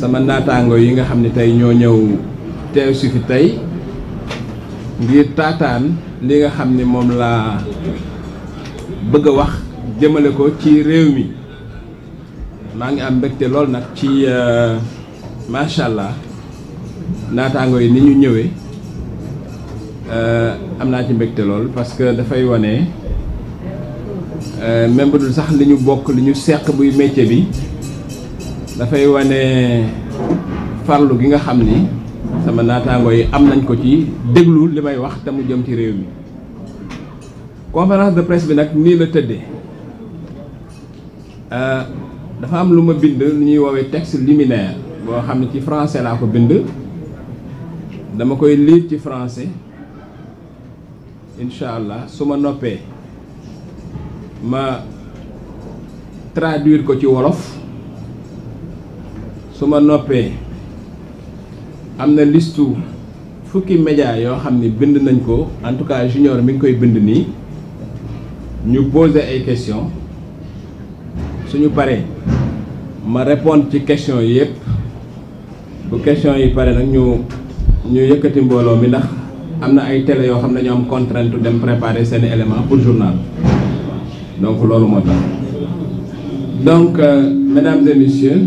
sama naataango yi nga xam ne tey ñoo ñëw teew si fi tey ngir taataan li nga xam ne moom laa bëgg a wax jëmale ko ci réew mi maa ngi am mbégte lool nag ci macha allah naataango yi ni ñu ñëwee am naa ci mbégte lool parce que dafay wane même bu dul sax li ñu bokk li ñu seq buy métier bi dafay wane farlu gi nga xam ni sama naataango yi am nañ ko ci déglu li may wax te mu jëm ci réew mi. conférence de presse bi nag nii la tëddee dafa am lu ma bind lu ñuy woowee texte liminaire boo xam ne ci français laa ko bind dama koy lire ci français incha allah su ma noppee ma traduire ko ci wolof su ma noppee am na listu fukki média yoo xam ni bind nañ ko en tout cas junior mi ngi koy bind nii ñu poser ay questions suñu paree ma répondre ci questions yi yëpp bu questions yi pare nag ñu yëkkati mbooloo mi ndax am na ay télé yoo xam ne ñoo am contrainte dem préparer seeni éléments pour journal donc loolu moo tax donc mesdames et messieurs,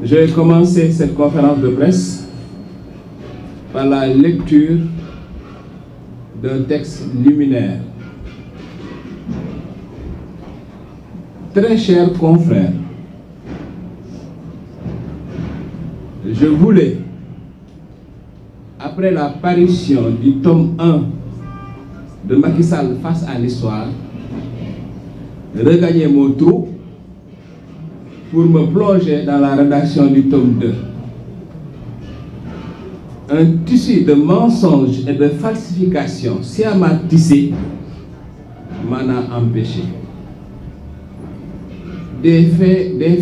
je vais commencer cette conférence de presse par la lecture d'un texte liminaire. Très chers confrères, je voulais, après la parution du tome 1 de Macky Sall face à l'histoire, regagner mon trou pour me plonger dans la rédaction du tome 2. Un tissu de mensonges et de falsifications sciemment tissé m'en a empêché. Des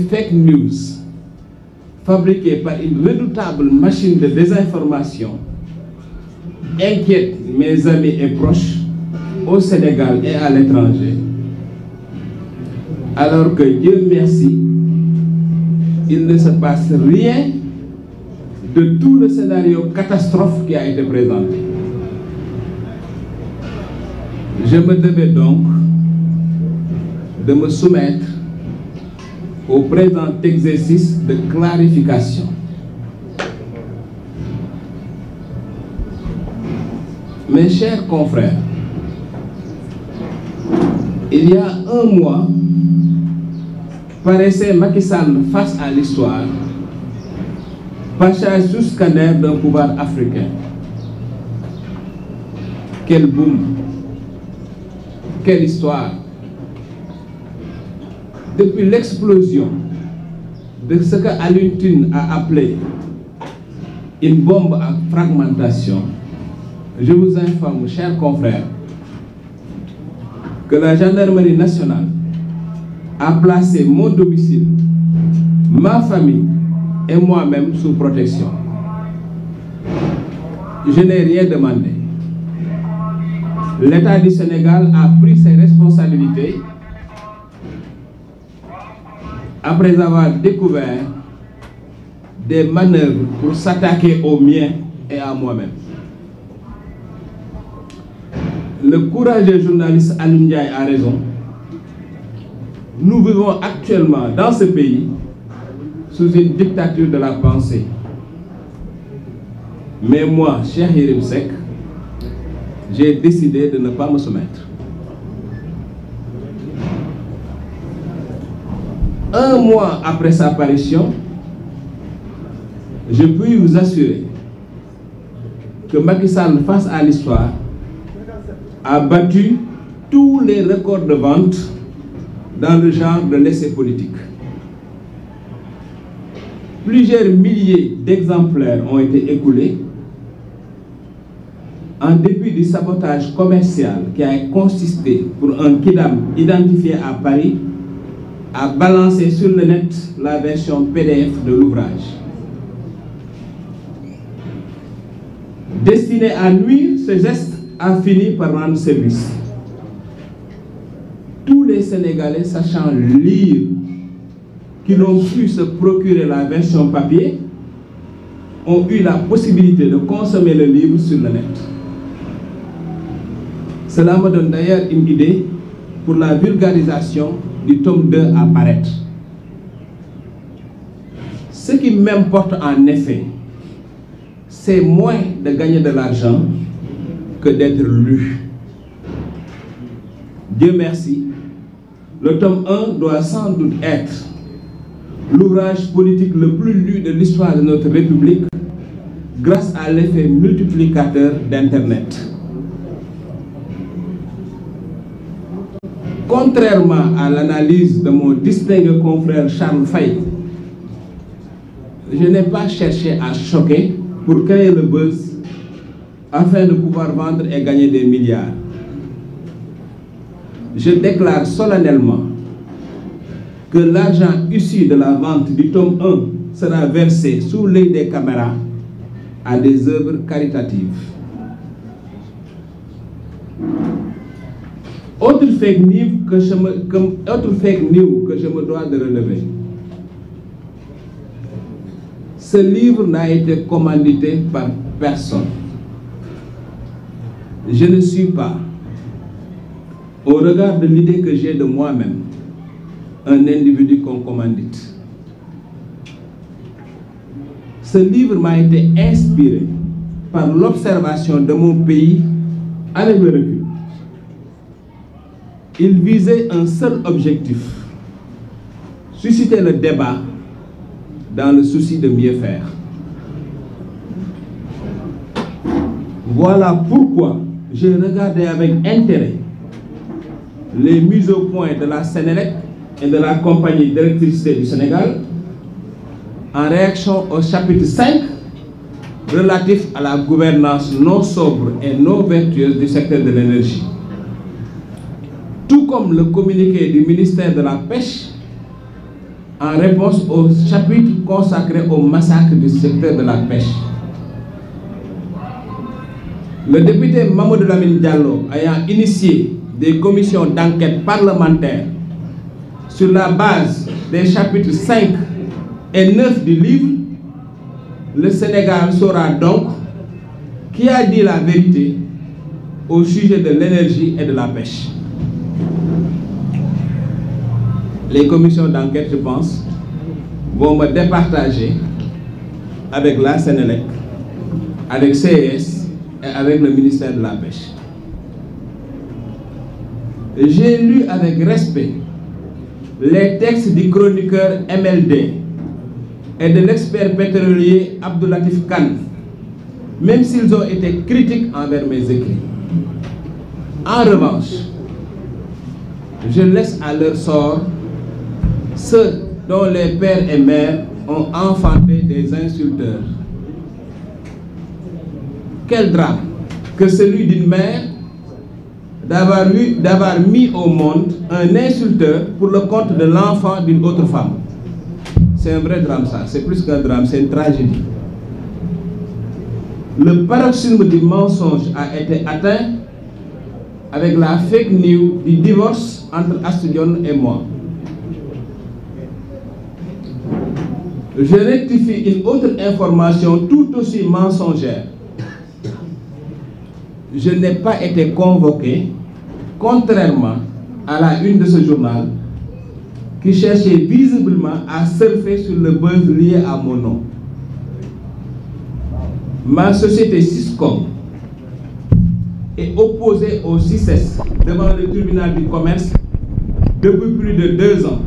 fake news fabriquées par une redoutable machine de désinformation inquiètent mes amis et proches au Sénégal et à l'étranger. Alors que Dieu merci, il ne se passe rien de tout le scénario catastrophe qui a été présenté. Je me devais donc de me soumettre au présent exercice de clarification. Mes chers confrères, il y a un mois, paraissait Macky Sall face à l'histoire, passage sous scanner d'un pouvoir africain. Quel boom! Quelle histoire! Depuis l'explosion de ce que Alioune Tine a appelé une bombe à fragmentation, je vous informe, chers confrères, que la gendarmerie nationale a placé mon domicile, ma famille et moi-même sous protection. Je n'ai rien demandé. L'État du Sénégal a pris ses responsabilités après avoir découvert des manœuvres pour s'attaquer aux miens et à moi-même. Le courageux journaliste Alioune Ndiaye a raison. Nous vivons actuellement dans ce pays sous une dictature de la pensée. Mais moi, Cheikh Yérim Seck, j'ai décidé de ne pas me soumettre. Un mois après sa parution, je puis vous assurer que Macky Sall, face à l'histoire, a battu tous les records de vente dans le genre de l'essai politique. Plusieurs milliers d'exemplaires ont été écoulés en dépit du sabotage commercial qui a consisté pour un kidam identifié à Paris à balancer sur le net la version PDF de l'ouvrage. Destiné à nuire, ce geste a fini par rendre service. Tous les Sénégalais sachant lire qui n'ont pu se procurer la version papier ont eu la possibilité de consommer le livre sur le net. Cela me donne d'ailleurs une idée pour la vulgarisation du tome 2 à paraître. Ce qui m'importe en effet, c'est moins de gagner de l'argent que d'être lu. Dieu merci, le tome 1 doit sans doute être l'ouvrage politique le plus lu de l'histoire de notre République grâce à l'effet multiplicateur d'Internet. Contrairement à l'analyse de mon distingué confrère Charles Faye, je n'ai pas cherché à choquer pour créer le buzz afin de pouvoir vendre et gagner des milliards. Je déclare solennellement que l'argent issu de la vente du tome 1 sera versé sous l'œil des caméras à des œuvres caritatives. Autre fake news que je me dois de relever. Ce livre n'a été commandité par personne. Je ne suis pas, au regard de l'idée que j'ai de moi-même, un individu qu'on commandite. Ce livre m'a été inspiré par l'observation de mon pays avec le recul. Il visait un seul objectif, susciter le débat dans le souci de mieux faire. Voilà pourquoi j'ai regardé avec intérêt les mises au point de la Sénélec et de la compagnie d'électricité du Sénégal en réaction au chapitre 5 relatif à la gouvernance non sobre et non vertueuse du secteur de l'énergie. Tout comme le communiqué du ministère de la Pêche en réponse au chapitre consacré au massacre du secteur de la pêche. Le député Mamadou Lamine Diallo ayant initié des commissions d'enquête parlementaire sur la base des chapitres 5 et 9 du livre, le Sénégal saura donc qui a dit la vérité au sujet de l'énergie et de la pêche. Les commissions d'enquête, je pense, vont me départager avec la Sénélec, avec CES et avec le ministère de la Pêche. J'ai lu avec respect les textes du chroniqueur MLD et de l'expert pétrolier Abdoulatif Kane, même s'ils ont été critiques envers mes écrits. En revanche, je laisse à leur sort ceux dont les pères et mères ont enfanté des insulteurs. Quel drame que celui d'une mère d'avoir mis au monde un insulteur pour le compte de l'enfant d'une autre femme. C'est un vrai drame ça, c'est plus qu'un drame, c'est une tragédie. Le paroxysme du mensonge a été atteint avec la fake news du divorce entre Astou Dione et moi. Je rectifie une autre information tout aussi mensongère. Je n'ai pas été convoqué, contrairement à la une de ce journal, qui cherchait visiblement à surfer sur le buzz lié à mon nom. Ma société Siscom est opposée au CICES devant le tribunal du commerce depuis plus de 2 ans.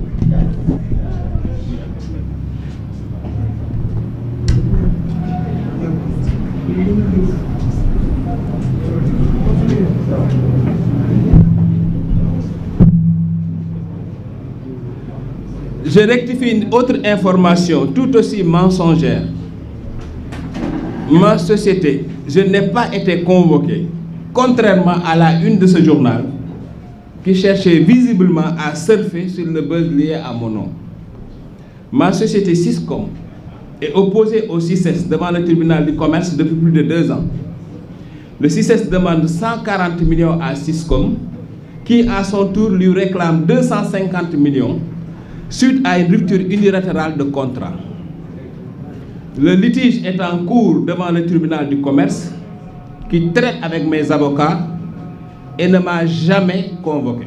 Je rectifie une autre information tout aussi mensongère. Ma société, je n'ai pas été convoqué, contrairement à la une de ce journal, qui cherchait visiblement à surfer sur le buzz lié à mon nom. Ma société Siscom est opposée au CICES devant le tribunal du commerce depuis plus de 2 ans. Le CICES demande 140 millions à Siscom, qui à son tour lui réclame 250 millions, suite à une rupture unilatérale de contrat. Le litige est en cours devant le tribunal du commerce qui traite avec mes avocats et ne m'a jamais convoqué.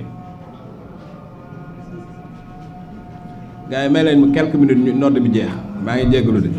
Gars yi may leen ma quelques minutes ñu nodd bi jeex maa ngi jéggalu de.